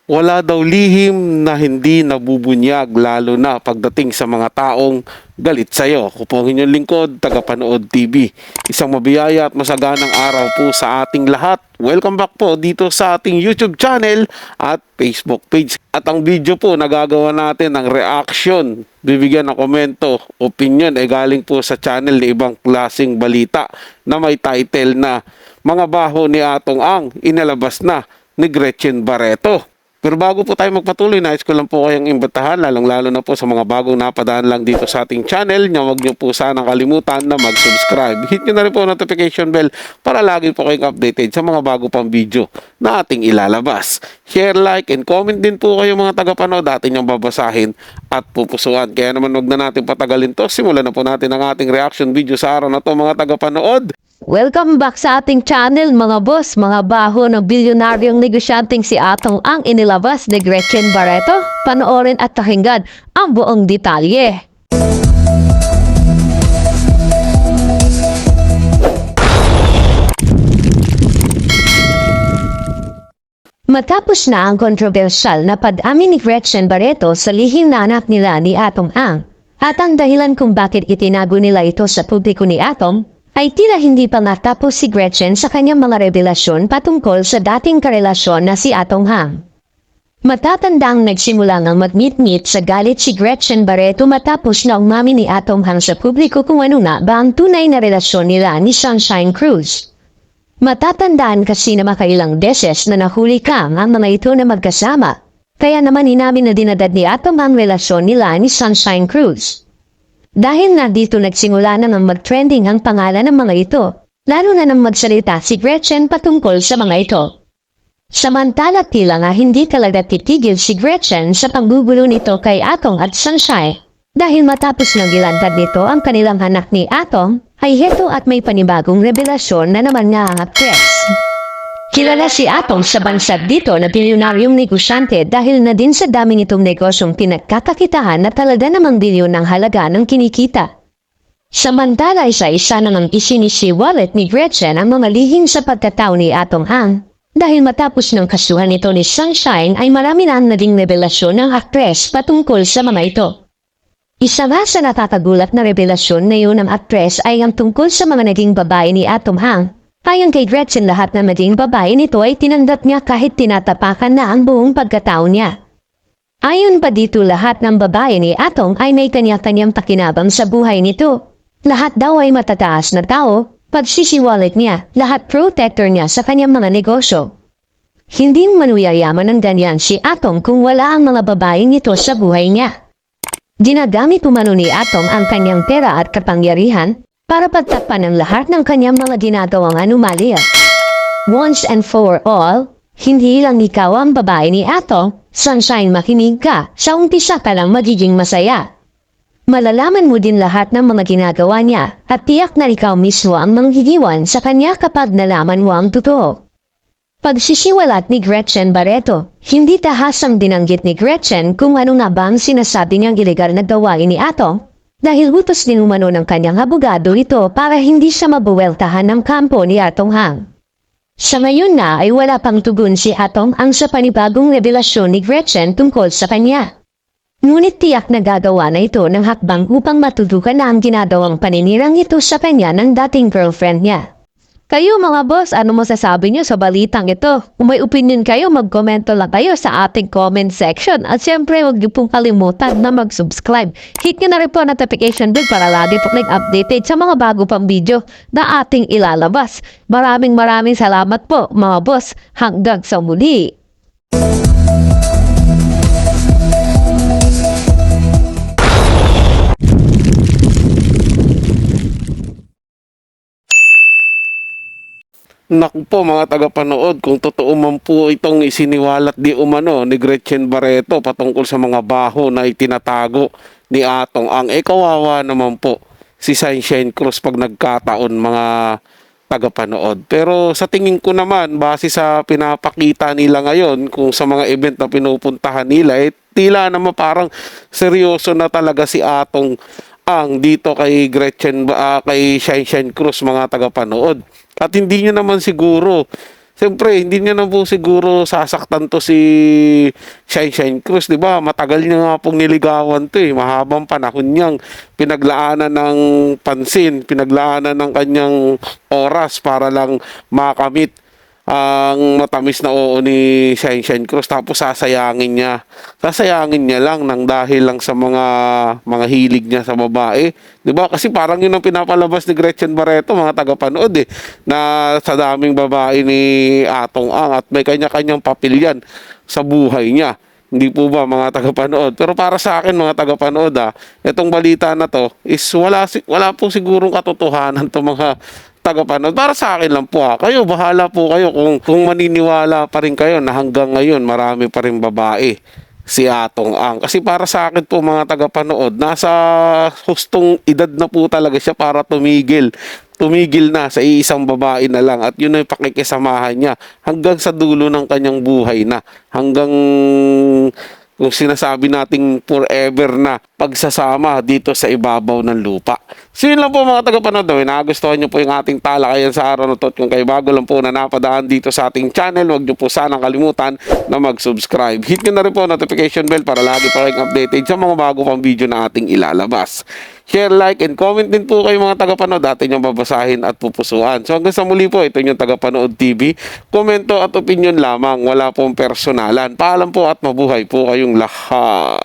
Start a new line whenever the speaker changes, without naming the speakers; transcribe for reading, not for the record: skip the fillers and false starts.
Wala daw lihim na hindi nabubunyag lalo na pagdating sa mga taong galit sa'yo. Ako po ang inyong lingkod, Tagapanood TV. Isang mabiyaya at masaganang araw po sa ating lahat. Welcome back po dito sa ating YouTube channel at Facebook page. At ang video po nagagawa natin ng reaction, bibigyan ng komento, opinion ay galing po sa channel ni ibang klaseng balita na may title na Mga Baho ni Atong Ang inalabas na ni Gretchen Barreto. Pero bago po tayo magpatuloy, nais ko lang po kayong imbitahan, lalong-lalo na po sa mga bagong napadaan lang dito sa ating channel, huwag nyo po sanang kalimutan na mag-subscribe. Hit nyo na rin po notification bell para lagi po kayong updated sa mga bago pang video na ating ilalabas. Share, like, and comment din po kayo mga tagapanood, atin yung babasahin at pupusuan. Kaya naman huwag na natin patagalin to, simulan na po natin ang ating reaction video sa araw na to mga tagapanood.
Welcome back sa ating channel mga boss, mga baho ng bilyonaryong negosyanteng si Atong Ang inilabas ni Gretchen Barreto. Panoorin at pakinggan ang buong detalye. Matapos na ang kontrobersyal na pag-amin ni Gretchen Barreto sa lihim na anak nila ni Atong Ang at ang dahilan kung bakit itinago nila ito sa publiko ni Atong, ay tila hindi pa natapos si Gretchen sa kanyang mga revelasyon patungkol sa dating karelasyon na si Atong Ang. Matatandang nagsimula ng mag-meet-meet sa galit si Gretchen Barreto matapos na umami ni Atong Ang sa publiko kung ano na ba ang tunay na relasyon nila ni Sunshine Cruz. Matatandaan kasi na makailang beses na nahuli kang ang mga ito na magkasama, kaya naman inamin na dinadad ni Atong ang relasyon nila ni Sunshine Cruz. Dahil na dito nagsimula na ng mag-trending ang pangalan ng mga ito, lalo na nang magsalita si Gretchen patungkol sa mga ito. Samantala tila nga hindi talaga titigil si Gretchen sa panggugulo nito kay Atong at Sunshine. Dahil matapos nang ilantad nito ang kanilang anak ni Atong, ay heto at may panibagong revelasyon na naman nga ang actress. Kilala si Atong sa bansag dito na bilyonaryong negosyante dahil na din sa dami nitong negosyong pinagkakakitahan na talaga namang bilyon ng halaga ng kinikita. Samantala isa-isa na ng isinisiwalat ni Gretchen ang mga lihim sa pagkatao ni Atong Ang. Dahil matapos ng kasuhan nito ni Sunshine ay marami na ang naging revelasyon ng actress patungkol sa mga ito. Isa nga sa nakakagulat na revelasyon na yun ng actress ay ang tungkol sa mga naging babae ni Atong Ang. Ayon kay Gretchen, lahat na maging babae nito ay tinanggap niya kahit tinatapakan na ang buong pagkatao niya. Ayon pa dito, lahat ng babae ni Atong ay may kanya-kanyang pakinabang sa buhay nito. Lahat daw ay matataas na tao, pagsisiwalat niya, lahat protector niya sa kanyang mga negosyo. Hindi manuyayaman ng ganyan si Atong kung wala ang mga babae nito sa buhay niya. Ginagamit umano ni Atong ang kanyang pera at kapangyarihan para pagtakpan ang lahat ng kanyang mga ginagawang anomalya. Once and for all, hindi lang ikaw ang babae ni Atong, Sunshine, makinig ka, sa umpisa ka lang magiging masaya. Malalaman mo din lahat ng mga ginagawa niya at tiyak na ikaw mismo ang manghihiwan sa kanya kapag nalaman mo ang totoo. Pagsisiwalat ni Gretchen Barreto, hindi tahasang dinanggit ni Gretchen kung ano nga ba ang sinasabi niyang ilegal na gawain ni Atong, dahil utos din umano ng kanyang abogado ito para hindi siya mabuweltahan ng kampo ni Atong Ang. Sa ngayon na ay wala pang tugon si Atong Ang sa panibagong revelasyon ni Gretchen tungkol sa kanya. Ngunit tiyak na gagawa na ito ng hakbang upang matutukan na ang ginagawang paninirang ito sa kanya ng dating girlfriend niya. Kayo mga boss, ano masasabi niyo sa balitang ito? Kung may opinion kayo, mag-komento lang kayo sa ating comment section. At siyempre, huwag niyo pong kalimutan na mag-subscribe. Hit niyo na rin po ang notification bell para lagi po updated sa mga bago pang video na ating ilalabas. Maraming salamat po mga boss. Hanggang sa muli.
Naku po mga tagapanood, kung totoo man po itong isiniwalat di umano ni Gretchen Barreto patungkol sa mga baho na itinatago ni Atong Ang, kawawa naman po si Sunshine Cruz pag nagkataon mga tagapanood. Pero sa tingin ko naman, base sa pinapakita nila ngayon, kung sa mga event na pinupuntahan nila, tila naman parang seryoso na talaga si Atong Ang dito kay Gretchen, kay Sunshine Cruz mga tagapanood. At hindi nyo naman siguro Siyempre, hindi niya na po siguro sasaktan to si Shine Cruz, di ba? Matagal niya nga pong niligawan to eh. Mahabang panahon niyang pinaglaanan ng pansin, pinaglaanan ng kanyang oras para lang makamit ang matamis na oo ni Shine Cruz, tapos sasayangin niya. Sasayangin niya lang nang dahil lang sa mga hilig niya sa babae. 'Di ba? Kasi parang 'yun ang pinapalabas ni Gretchen Barreto, mga tagapanood eh, na sa daming babae ni Atong Ang at may kanya-kanyang papel yan sa buhay niya. Hindi po ba, mga tagapanood? Pero para sa akin, mga tagapanood, itong balita na to is wala po sigurong katotohanan to, mga tagapanood. Para sa akin lang po kayo, bahala po kayo kung maniniwala pa rin kayo na hanggang ngayon marami pa rin babae si Atong Ang. Kasi para sa akin po, mga tagapanood, nasa hustong edad na po talaga siya para tumigil na sa iisang babae na lang, at yun ay pakikisamahan niya hanggang sa dulo ng kanyang buhay na, hanggang kung sinasabi nating forever na pagsasama dito sa ibabaw ng lupa. So yun lang po, mga tagapanood. Nagustuhan nyo po yung ating talakayan sa araw na to. At kung kayo bago lang po na napadaan dito sa ating channel, huwag nyo po sanang kalimutan na mag-subscribe. Hit nyo na rin po notification bell para lagi pa kayong updated sa mga bago pang video na ating ilalabas. Share, like, and comment din po kayo, mga tagapanood. Atin yung babasahin at pupusuan. So hanggang sa muli po, ito yung Tagapanood TV. Komento at opinion lamang, wala pong personalan. Paalam po at mabuhay po kayong lahat.